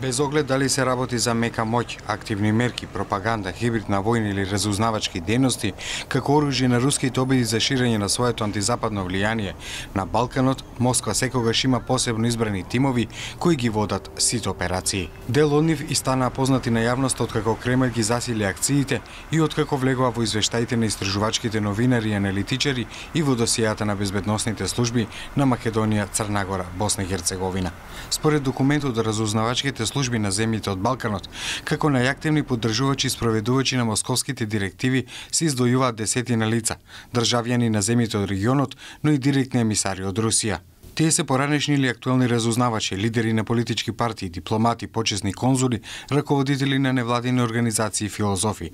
Без оглед дали се работи за мека моќ, активни мерки, пропаганда, хибридна војна или разузнавачки дејности, како оружје на руските обиди за ширење на своето антизападно влијание на Балканот, Москва секогаш има посебно избрани тимови кои ги водат сите операции. Дел од нив и станаа познати на јавноста откако Кремљ ги засили акциите и откако влегува во извештаите на истражувачките новинари и аналитичари и во досијата на безбедносните служби на Македонија, Црна Гора, Босна и Херцеговина. Според документот, разузнавачките служби на земјите од Балканот, како најактивни поддржувачи и спроведувачи на московските директиви, се издвојуваат десетина лица, државјани на земјите од регионот, но и директни емисари од Русија. Тие се поранешни или актуелни разузнавачи, лидери на политички партии, дипломати, почесни конзули, раководители на невладини организации и филозофи.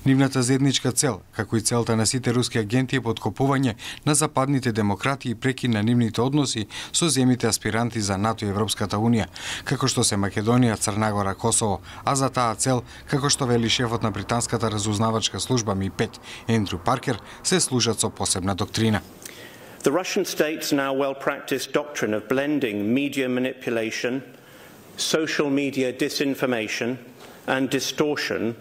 Нивната заедничка цел, како и целта на сите руски агенти, е подкопување на западните демократи и прекин на нивните односи со земјите аспиранти за НАТО и Европската Унија, како што се Македонија, Црна Гора, Косово, а за таа цел, како што вели шефот на британската разузнавачка служба МИ-5, Ендрю Паркер, се служат со посебна доктрина. The Russian state's now well-practiced doctrine of blending media manipulation, social media disinformation and distortion,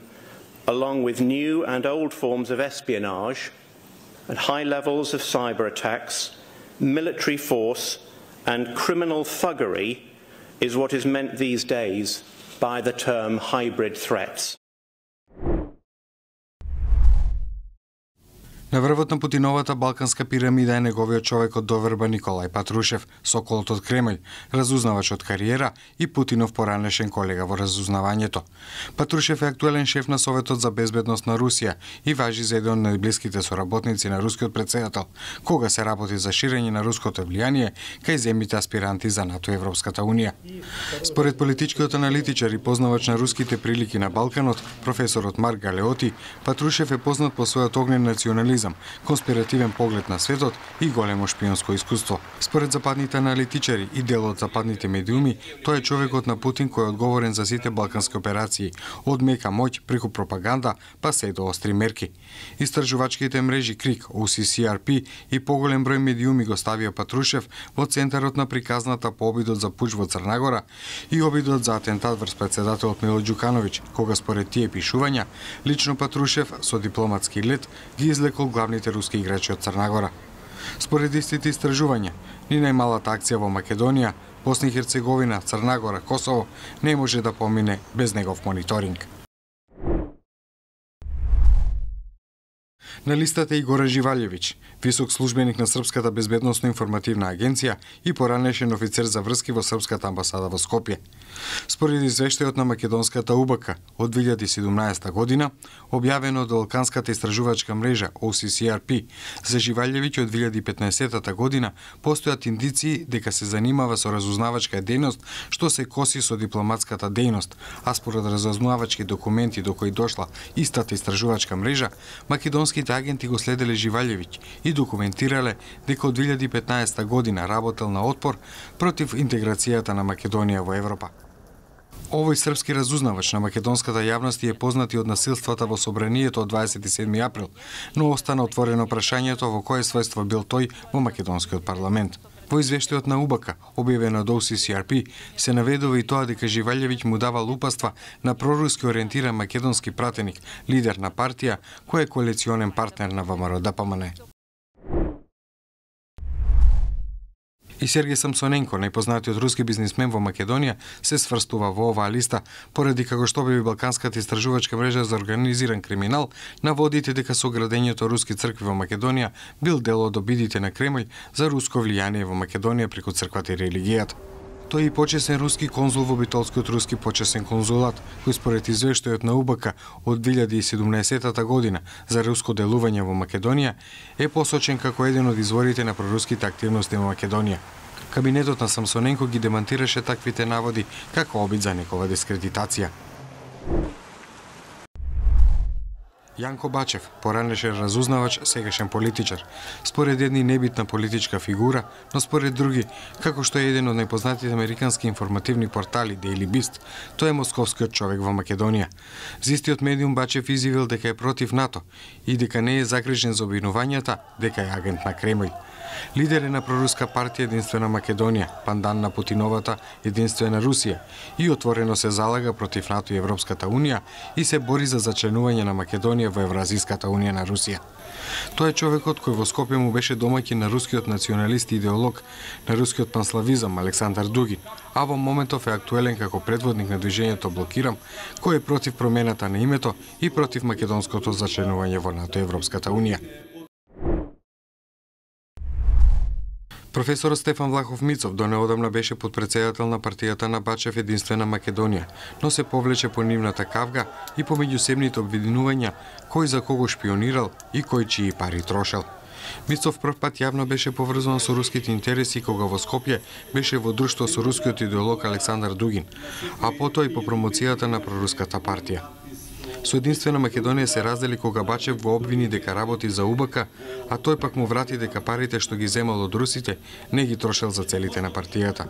along with new and old forms of espionage and high levels of cyber attacks, military force and criminal thuggery is what is meant these days by the term hybrid threats. На врвот на Путиновата балканска пирамида е неговиот човек од доверба Николај Патрушев, соколот од Кремљ, разузнавач од кариера и Путинов поранешен колега во разузнавањето. Патрушев е актуелен шеф на Советот за безбедност на Русија и важи за еден од најблиските соработници на рускиот претседател, кога се работи за ширење на руското влијание кај земјите аспиранти за НАТО и Европската Унија. Според политичкиот аналитичар и познавач на руските прилики на Балканот, професорот Марк Галеоти, Патрушев е познат по својот огнен национализам, конспиративен поглед на светот и големо шпионско искуство. Според западните аналитичари и дел од западните медиуми, тој е човекот на Путин кој е одговорен за сите балкански операции, од мека моќ преку пропаганда па се до остри мерки. Истражувачките мрежи КРИК, OCCRP и поголем број медиуми го ставија Патрушев во центарот на приказната по обидот за пуч во Црна Гора и обидот за атентат врз председателот Мило Ѓукановиќ, кога според тие пишувања, лично Патрушев со дипломатски лет ги излекол главните руски играчи од Црна Гора. Според истите истражувања, ни најмалата акција во Македонија, Босна и Херцеговина, Црна Гора, Косово не може да помине без негов мониторинг. На листата е Игора Живалјевиќ, висок службеник на Српската безбедносно-информативна агенција и поранешен офицер за врски во Српската амбасада во Скопје. Според извештајот на македонската УБК од 2017 година, објавено од Балканската истражувачка мрежа OCCRP, за Живалјевиќ од 2015 година постојат индиции дека се занимава со разузнавачка дејност што се коси со дипломатската дејност, а според разузнавачки документи до кои дошла истата истражувачка мрежа, македонските агенти го следеле Живалјевиќ и документирале дека од 2015 година работел на отпор против интеграцијата на Македонија во Европа. Овој српски разузнавач на македонската јавност е познат и од насилствата во собранието од 27 април, но остана отворено прашањето во кое својство бил тој во македонскиот парламент. Во извештајот на УБК, објавено од OCCRP, се наведува и тоа дека Живалјевиќ му давал упатства на проруски ориентиран македонски пратеник, лидер на партија, кој е коалиционен партнер на ВМРО-ДПМН. И Сергеј Самсоненко, најпознатиот руски бизнисмен во Македонија, се сврстува во оваа листа, поради како што објави Балканската истражувачка мрежа за организиран криминал, наводите дека со градењето руски цркви во Македонија бил дел од обидите на Кремљ за руско влијание во Македонија преку црквата и религијата. Тој е и почесен руски конзул во Битолскиот руски почесен конзулат, кој според извештајот на УБК од 2017 година за руско делување во Македонија е посочен како еден од изворите на проруските активности во Македонија. Кабинетот на Самсоненко ги демантираше таквите наводи како обид за некова дискредитација. Јанко Бачев, поранешен разузнавач, сегашен политичар. Според едни небитна политичка фигура, но според други, како што е еден од најпознатите американски информативни портали Daily Beast, тој е московскиот човек во Македонија. Зистиот медиум Бачев изјавил дека е против НАТО и дека не е загрижен за обвинувањата дека е агент на Кремљ. Лидер е на проруска партија Единствена Македонија, пандан на Путиновата Единствена Русија и отворено се залага против НАТО и Европската Унија и се бори за зачленување на Македонија во Евразиската Унија на Русија. Тој е човекот кој во Скопје му беше домаќин на рускиот националист и идеолог на рускиот панславизам Александар Дугин, а во моментов е актуелен како предводник на движењето Блокирам, кој е против промената на името и против македонското зачленување во НАТО и Европската Унија. Професорот Стефан Влахов Мицов до неодамна беше подпредседател на партијата на Бачев Единствена Македонија, но се повлече по нивната кавга и по меѓусебните обвинувања кој за кого шпионирал и кој чии пари трошел. Мицов прв пат јавно беше поврзан со руските интереси кога во Скопје беше во друштво со рускиот идеолог Александар Дугин, а потоа и по промоцијата на проруската партија. Со Единствена Македонија се раздели кога Бачев го обвини дека работи за УБК, а тој пак му врати дека парите што ги земал од русите не ги трошел за целите на партијата.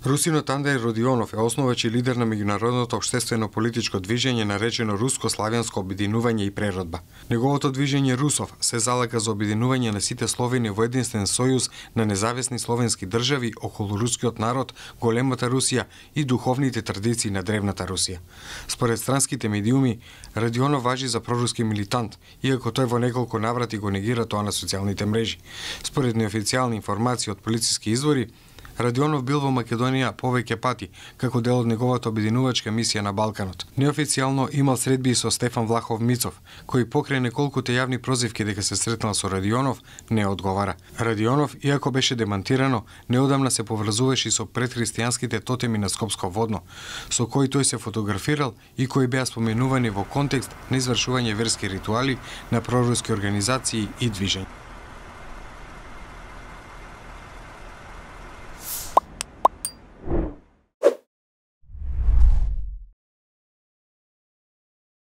Русинот Андрей Родионов е основач и лидер на меѓународното општествено политичко движење наречено Руско-славјанско обединување и преродба. Неговото движење Русов се залага за обединување на сите словени во единствен сојуз на независни словенски држави околу рускиот народ, големата Русија и духовните традиции на древната Русија. Според странските медиуми, Родионов важи за проруски милитант, иако тој во неколку наврати го негира тоа на социјалните мрежи. Според неофицијални информации од полициски извори, Родионов бил во Македонија повеќе пати, како дел од неговата обединувачка мисија на Балканот. Неофицијално имал средби со Стефан Влахов Мицов, кој покрај неколкуте јавни прозивки дека се сретнал со Родионов, не одговара. Родионов, иако беше демантирано, неодамна се поврзуваше со предхристијанските тотеми на Скопско водно, со кои тој се фотографирал и кои беа споменувани во контекст на извршување верски ритуали на проруски организации и движења.